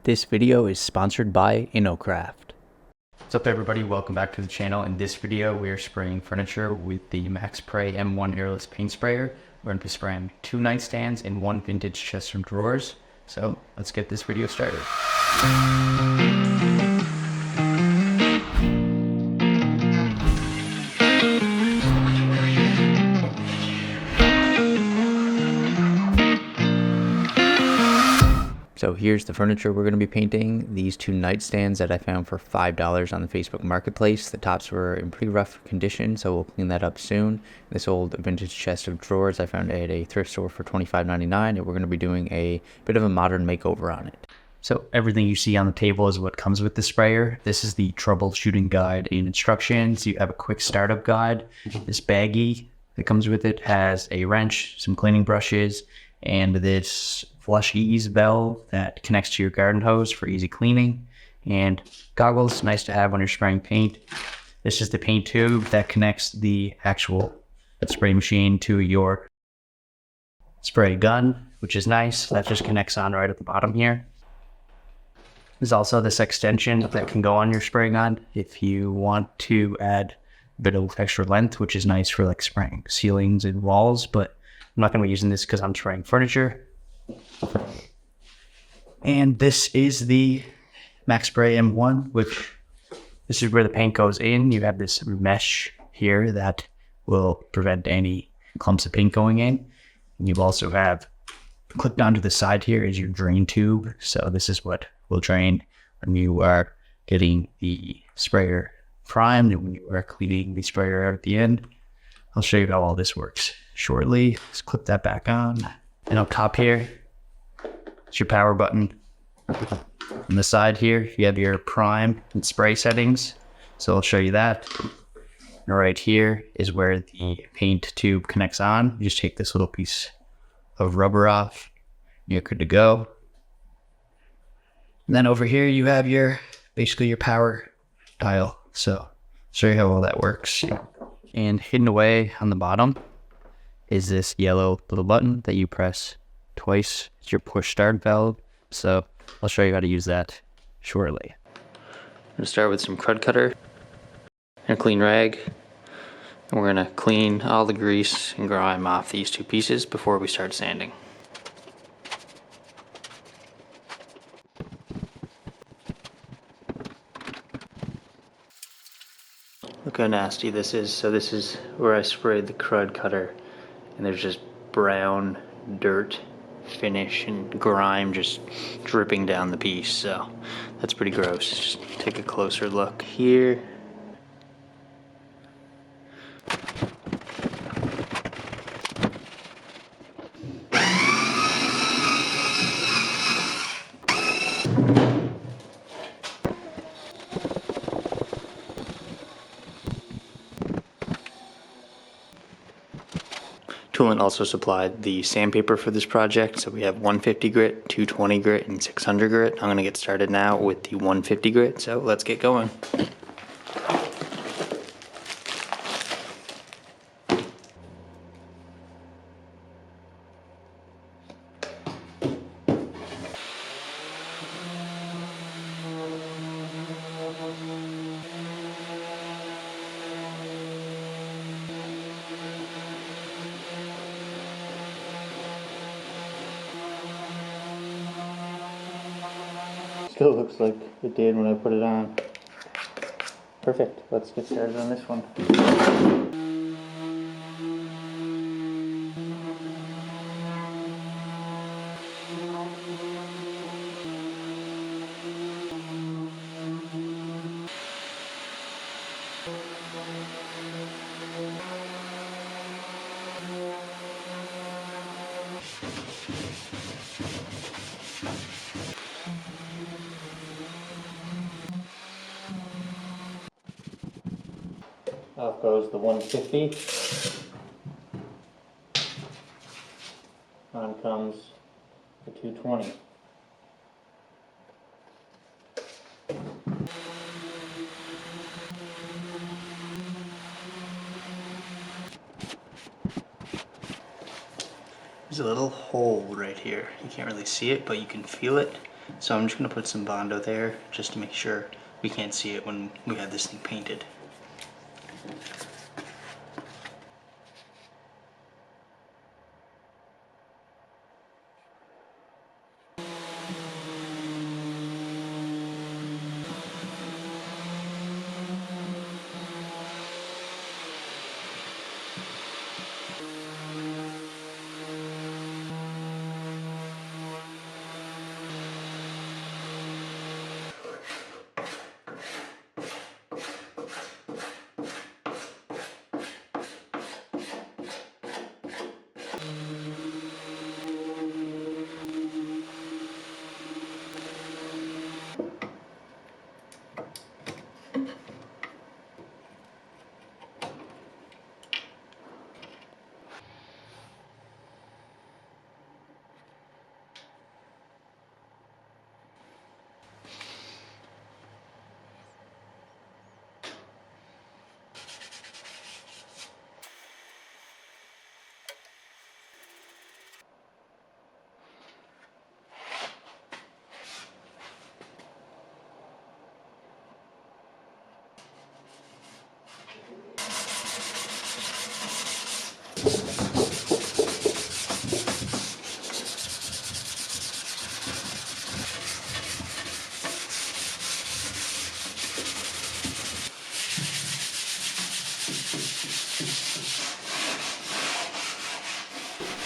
This video is sponsored by InoKraft. What's up everybody, welcome back to the channel. In this video we are spraying furniture with the MaxPrey M1 Airless paint sprayer. We're going to be spraying 2 nightstands and 1 vintage chest of drawers. So let's get this video started. So here's the furniture we're going to be painting. These 2 nightstands that I found for $5 on the Facebook Marketplace. The tops were in pretty rough condition, so we'll clean that up soon. This old vintage chest of drawers I found at a thrift store for $25.99, and we're going to be doing a bit of a modern makeover on it. So everything you see on the table is what comes with the sprayer. This is the troubleshooting guide and instructions. You have a quick startup guide. This baggie that comes with it has a wrench, some cleaning brushes, and this flush ease valve that connects to your garden hose for easy cleaning, and goggles, nice to have when you're spraying paint. This is the paint tube that connects the actual spray machine to your spray gun, which is nice. That just connects on right at the bottom here. There's also this extension that can go on your spray gun if you want to add a bit of extra length, which is nice for like spraying ceilings and walls, but I'm not going to be using this because I'm spraying furniture. And this is the MaxPrey M1, which this is where the paint goes in. You have this mesh here that will prevent any clumps of paint going in. And you also have clipped onto the side here is your drain tube. So this is what will drain when you are getting the sprayer primed and when you are cleaning the sprayer out at the end. I'll show you how all this works shortly. Let's clip that back on. And up top here, it's your power button. On the side here, you have your prime and spray settings. So I'll show you that. And right here is where the paint tube connects on. You just take this little piece of rubber off. You're good to go. And then over here, you have your, basically your power dial. So I'll show you how all that works. And hidden away on the bottom is this yellow little button that you press twice. It's your push start valve. So I'll show you how to use that shortly. I'm gonna start with some crud cutter and a clean rag. And we're gonna clean all the grease and grime off these 2 pieces before we start sanding. Look how nasty this is. So this is where I sprayed the crud cutter, and there's just brown dirt finish and grime just dripping down the piece. So that's pretty gross. Just take a closer look here. Tooling also supplied the sandpaper for this project, so we have 150 grit, 220 grit, and 600 grit. I'm going to get started now with the 150 grit, so let's get going. Still looks like it did when I put it on. Perfect. Let's get started on this one. Off goes the 150. On comes the 220. There's a little hole right here. You can't really see it, but you can feel it. So I'm just going to put some Bondo there just to make sure we can't see it when we have this thing painted.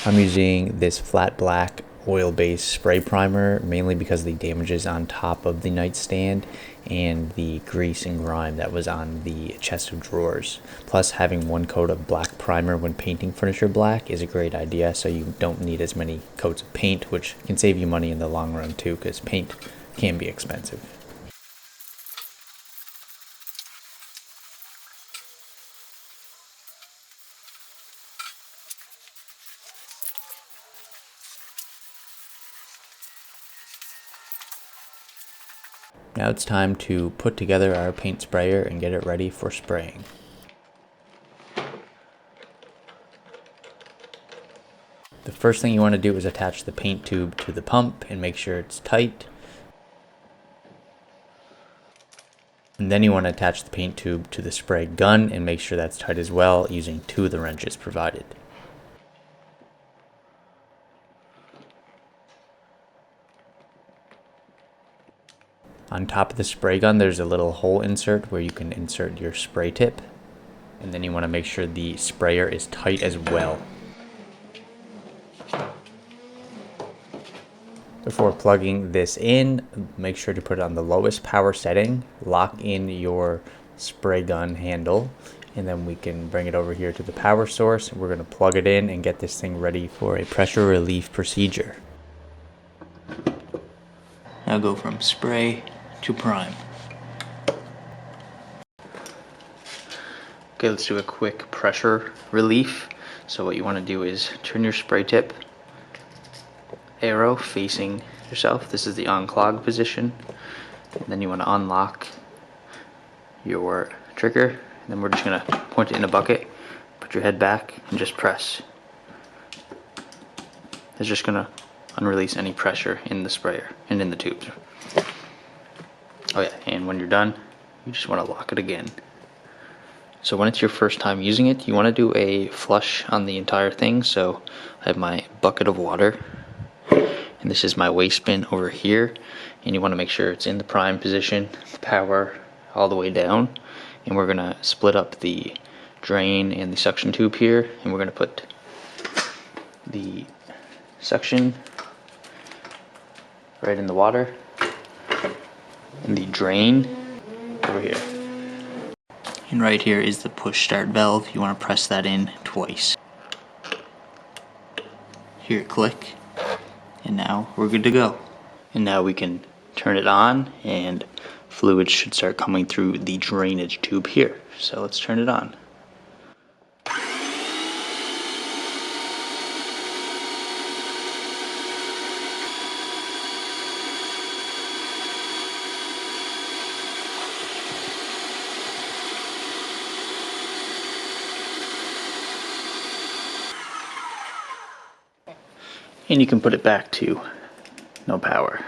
I'm using this flat black oil-based spray primer mainly because of the damages on top of the nightstand and the grease and grime that was on the chest of drawers. Plus, having one coat of black primer when painting furniture black is a great idea, so you don't need as many coats of paint, which can save you money in the long run too, because paint can be expensive. Now it's time to put together our paint sprayer and get it ready for spraying. The first thing you want to do is attach the paint tube to the pump and make sure it's tight. And then you want to attach the paint tube to the spray gun and make sure that's tight as well, using 2 of the wrenches provided. On top of the spray gun, there's a little hole insert where you can insert your spray tip. And then you want to make sure the sprayer is tight as well. Before plugging this in, make sure to put it on the lowest power setting, lock in your spray gun handle, and then we can bring it over here to the power source. We're going to plug it in and get this thing ready for a pressure relief procedure. Now go from spray to prime. Okay, let's do a quick pressure relief. So what you want to do is turn your spray tip arrow facing yourself. This is the unclog position. And then you want to unlock your trigger. And then we're just going to point it in a bucket, put your head back, and just press. It's just going to unrelease any pressure in the sprayer and in the tubes. Oh yeah, and when you're done, you just want to lock it again. So when it's your first time using it, you want to do a flush on the entire thing. So I have my bucket of water, and this is my waste bin over here, and you want to make sure it's in the prime position, the power all the way down, and we're going to split up the drain and the suction tube here, and we're going to put the suction right in the water and the drain over here. And right here is the push start valve. You want to press that in twice. Here, click. And now we're good to go. And now we can turn it on and fluid should start coming through the drainage tube here. So let's turn it on. And you can put it back to no power.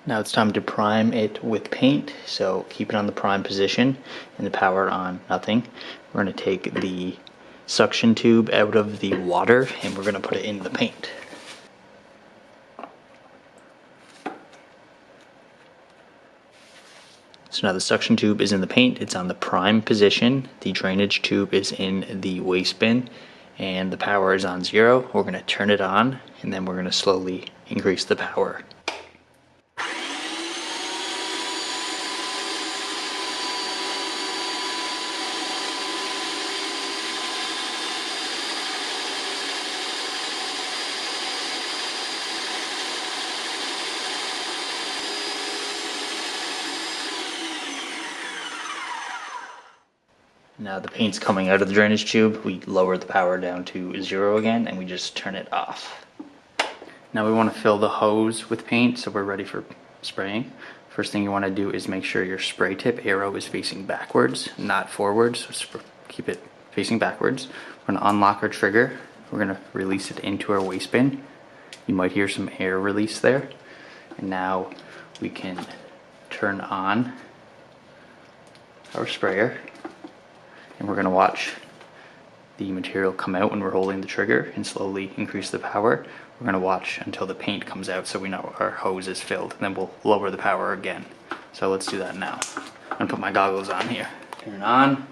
Now it's time to prime it with paint, so keep it on the prime position and the power on nothing. We're going to take the suction tube out of the water and we're going to put it in the paint. So now the suction tube is in the paint, it's on the prime position, the drainage tube is in the waste bin, and the power is on 0. We're going to turn it on and then we're going to slowly increase the power. Now the paint's coming out of the drainage tube, we lower the power down to 0 again and we just turn it off. Now we want to fill the hose with paint so we're ready for spraying. First thing you want to do is make sure your spray tip arrow is facing backwards, not forwards, so keep it facing backwards. We're going to unlock our trigger, we're going to release it into our waste bin. You might hear some air release there. And now we can turn on our sprayer. And we're going to watch the material come out when we're holding the trigger and slowly increase the power. We're going to watch until the paint comes out so we know our hose is filled, and then we'll lower the power again. So let's do that now. I'm going to put my goggles on here. Turn it on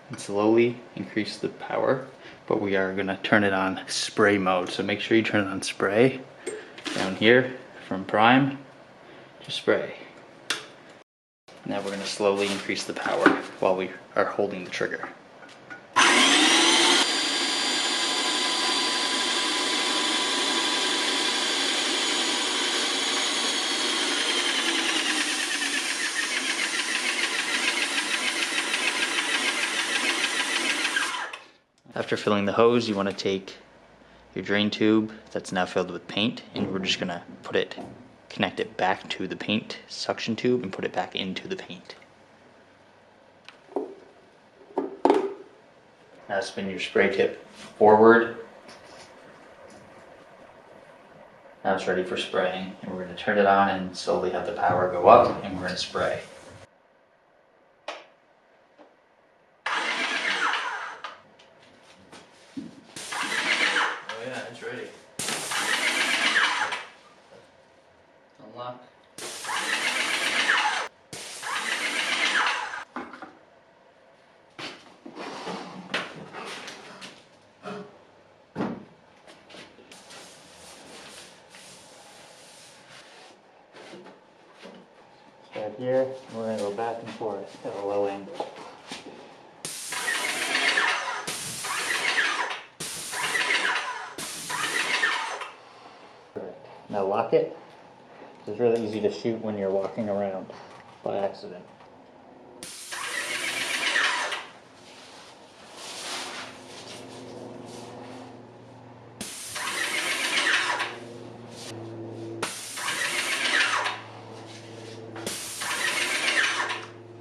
and slowly increase the power, but we are going to turn it on spray mode. So make sure you turn it on spray down here from prime to spray. Now we're going to slowly increase the power while we are holding the trigger. After filling the hose, you want to take your drain tube that's now filled with paint, and we're just going to connect it back to the paint suction tube and put it back into the paint. Now spin your spray tip forward. Now it's ready for spraying, and we're going to turn it on and slowly have the power go up, and we're going to spray. Oh yeah, it's ready. Unlock. Start here, we're going to go back and forth at a low angle. Now lock it. It's really easy to shoot when you're walking around by accident.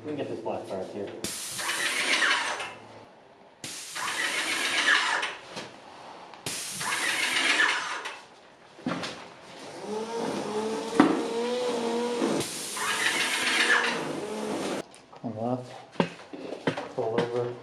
We can get this black part here. Unlock, pull over.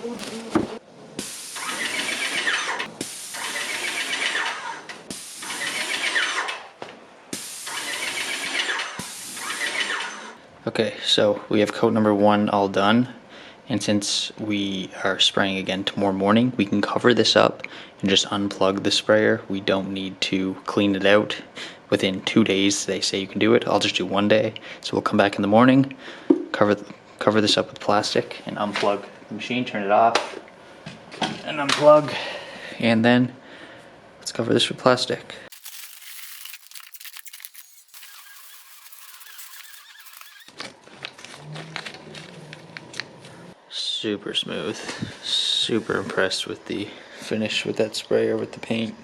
Okay, so we have coat number 1 all done, and since we are spraying again tomorrow morning, we can cover this up and just unplug the sprayer. We don't need to clean it out. Within 2 days, they say you can do it. I'll just do 1 day. So we'll come back in the morning, cover this up with plastic, and unplug the machine, turn it off, and unplug, and then let's cover this with plastic. Super smooth. Super impressed with the finish with that sprayer with the paint.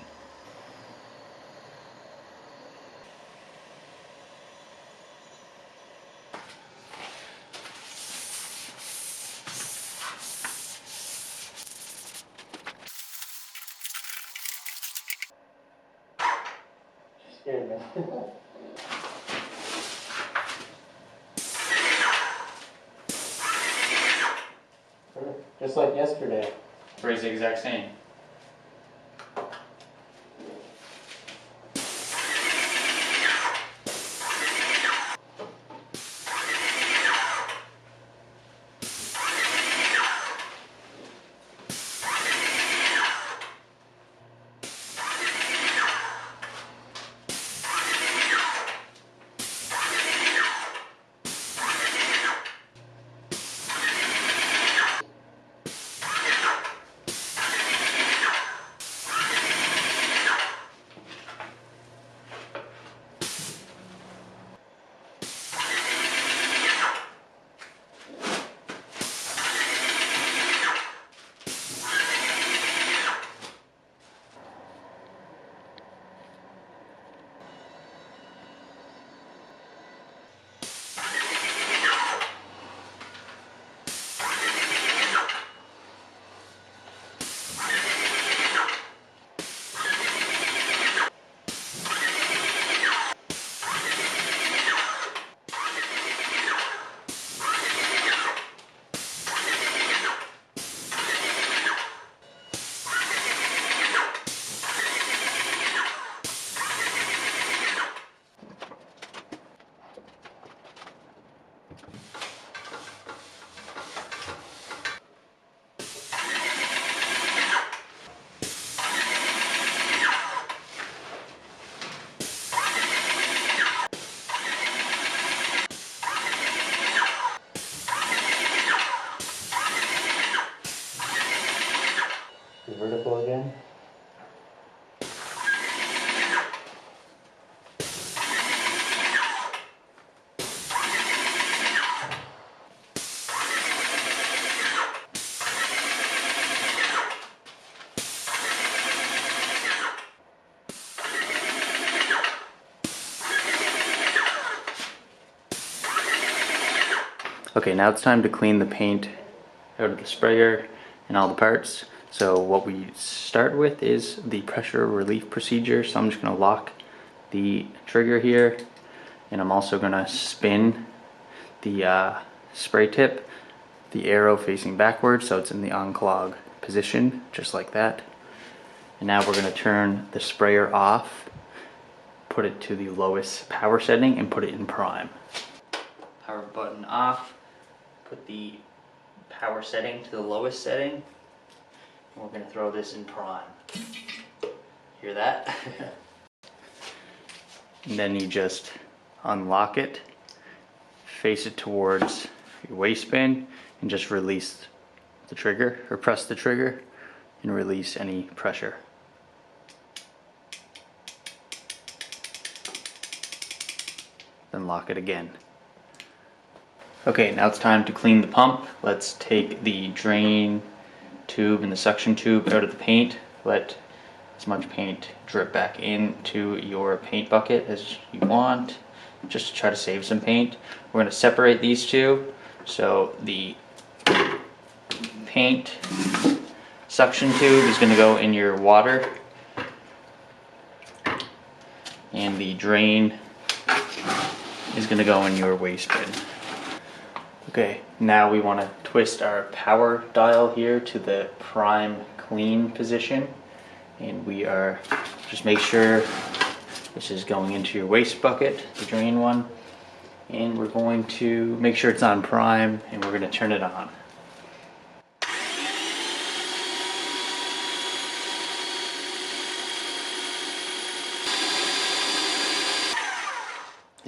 Scared me. Just like yesterday. Sprays the exact same. Vertical again. Okay, now it's time to clean the paint out of the sprayer and all the parts. So what we start with is the pressure relief procedure. So I'm just going to lock the trigger here, and I'm also going to spin the spray tip, the arrow facing backwards, so it's in the unclog position, just like that. And now we're going to turn the sprayer off, put it to the lowest power setting, and put it in prime. Power button off, put the power setting to the lowest setting, and we're going to throw this in prime. Hear that? And then you just unlock it, face it towards your waste bin, and just release the trigger, or press the trigger and release any pressure. Then lock it again. Okay, now it's time to clean the pump. Let's take the drain tube and the suction tube out of the paint. Let as much paint drip back into your paint bucket as you want, just to try to save some paint. We're going to separate these two. So the paint suction tube is going to go in your water, and the drain is going to go in your waste bin. Okay, now we want to twist our power dial here to the prime clean position, and we are just make sure this is going into your waste bucket, the drain one, and we're going to make sure it's on prime, and we're going to turn it on.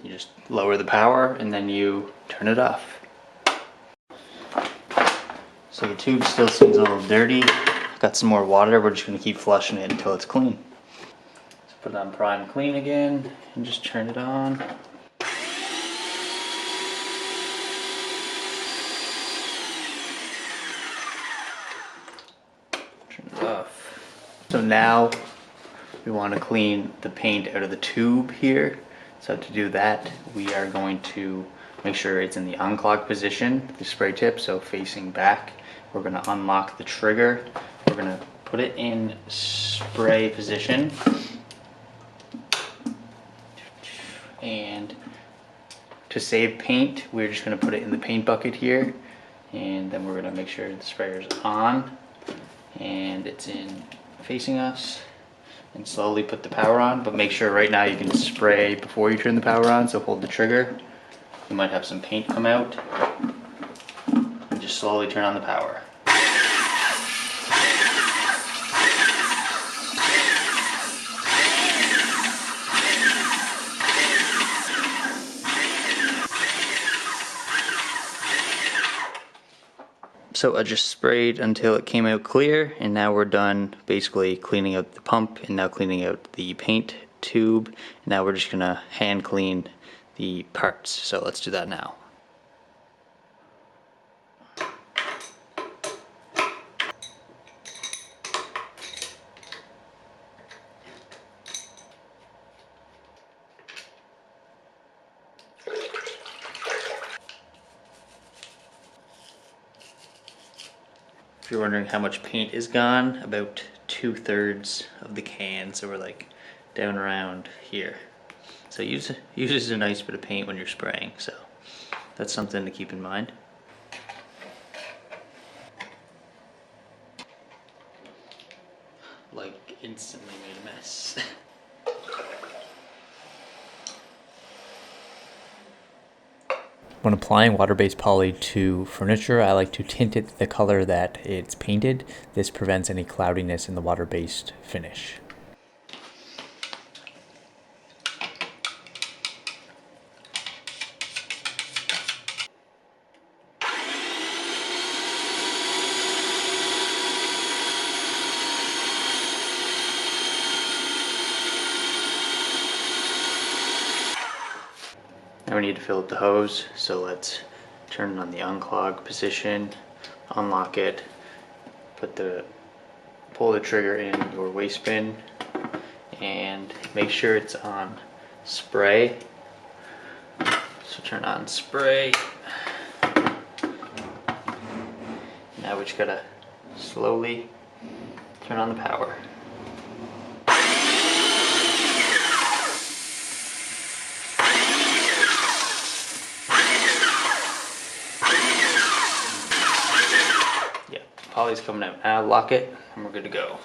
You just lower the power and then you turn it off. So the tube still seems a little dirty. Got some more water, we're just going to keep flushing it until it's clean. So put it on prime clean again and just turn it on. Turn it off. So now we want to clean the paint out of the tube here. So to do that, we are going to make sure it's in the unclogged position, the spray tip, so facing back. We're going to unlock the trigger. We're going to put it in spray position. And to save paint, we're just going to put it in the paint bucket here. And then we're going to make sure the sprayer is on and it's in facing us. And slowly put the power on, but make sure right now you can spray before you turn the power on, so hold the trigger. You might have some paint come out. And just slowly turn on the power. So I just sprayed until it came out clear, and now we're done basically cleaning out the pump and now cleaning out the paint tube. Now we're just gonna hand clean the parts. So let's do that now. If you're wondering how much paint is gone, about 2/3 of the can, so we're like down around here. So use a nice bit of paint when you're spraying, so that's something to keep in mind. Like instantly made a mess. When applying water-based poly to furniture, I like to tint it the color that it's painted. This prevents any cloudiness in the water-based finish. Now we need to fill up the hose, so let's turn it on the unclog position, unlock it, pull the trigger in your waste bin, and make sure it's on spray. So turn on spray. Now we just gotta slowly turn on the power. Poly's coming out. Now lock it and we're good to go.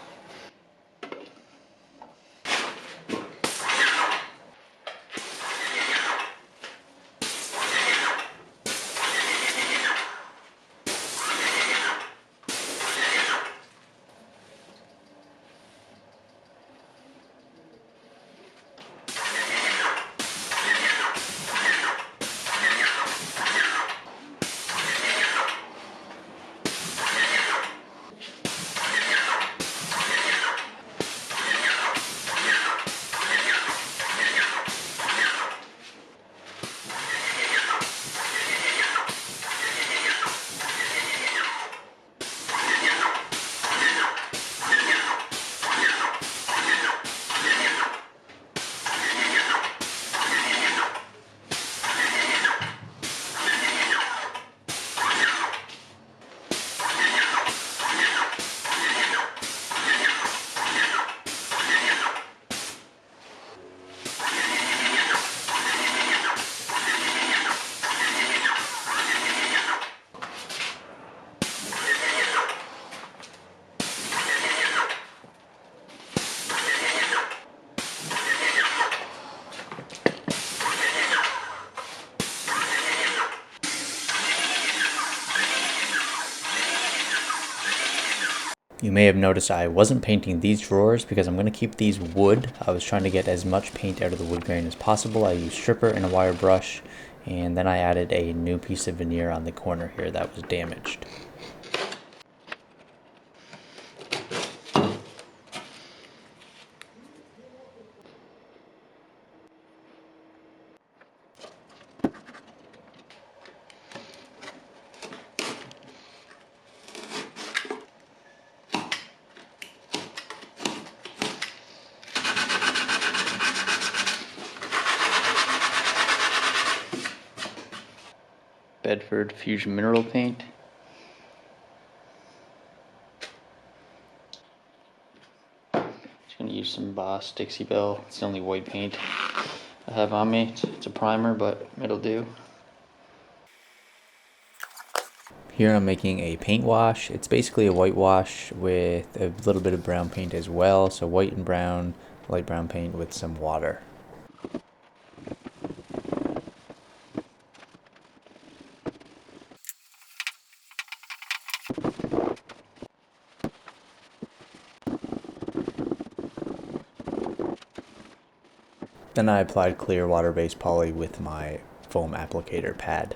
You may have noticed I wasn't painting these drawers because I'm going to keep these wood. I was trying to get as much paint out of the wood grain as possible. I used stripper and a wire brush, and then I added a new piece of veneer on the corner here that was damaged. Bedford Fusion Mineral Paint. Just gonna use some Boss Dixie Belle. It's the only white paint I have on me. It's a primer, but it'll do. Here I'm making a paint wash. It's basically a white wash with a little bit of brown paint as well. So white and brown, light brown paint with some water. Then I applied clear water-based poly with my foam applicator pad.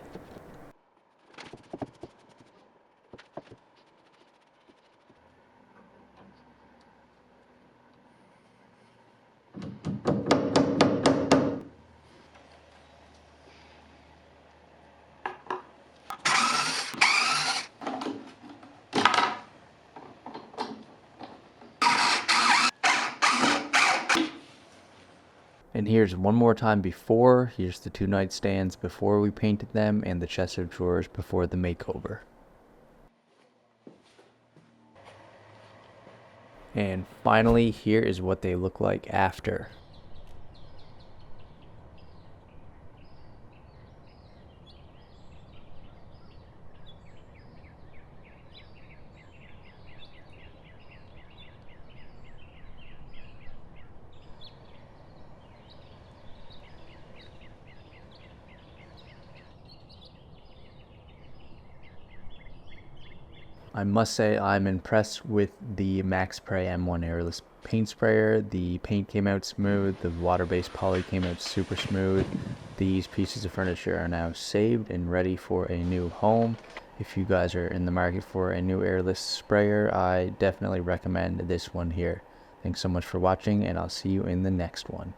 And here's one more time before. Here's the two nightstands before we painted them and the chest of drawers before the makeover. And finally, here is what they look like after. I must say I'm impressed with the MaxPrey M1 Airless paint sprayer. The paint came out smooth, the water-based poly came out super smooth. These pieces of furniture are now saved and ready for a new home. If you guys are in the market for a new airless sprayer, I definitely recommend this one here. Thanks so much for watching, and I'll see you in the next one.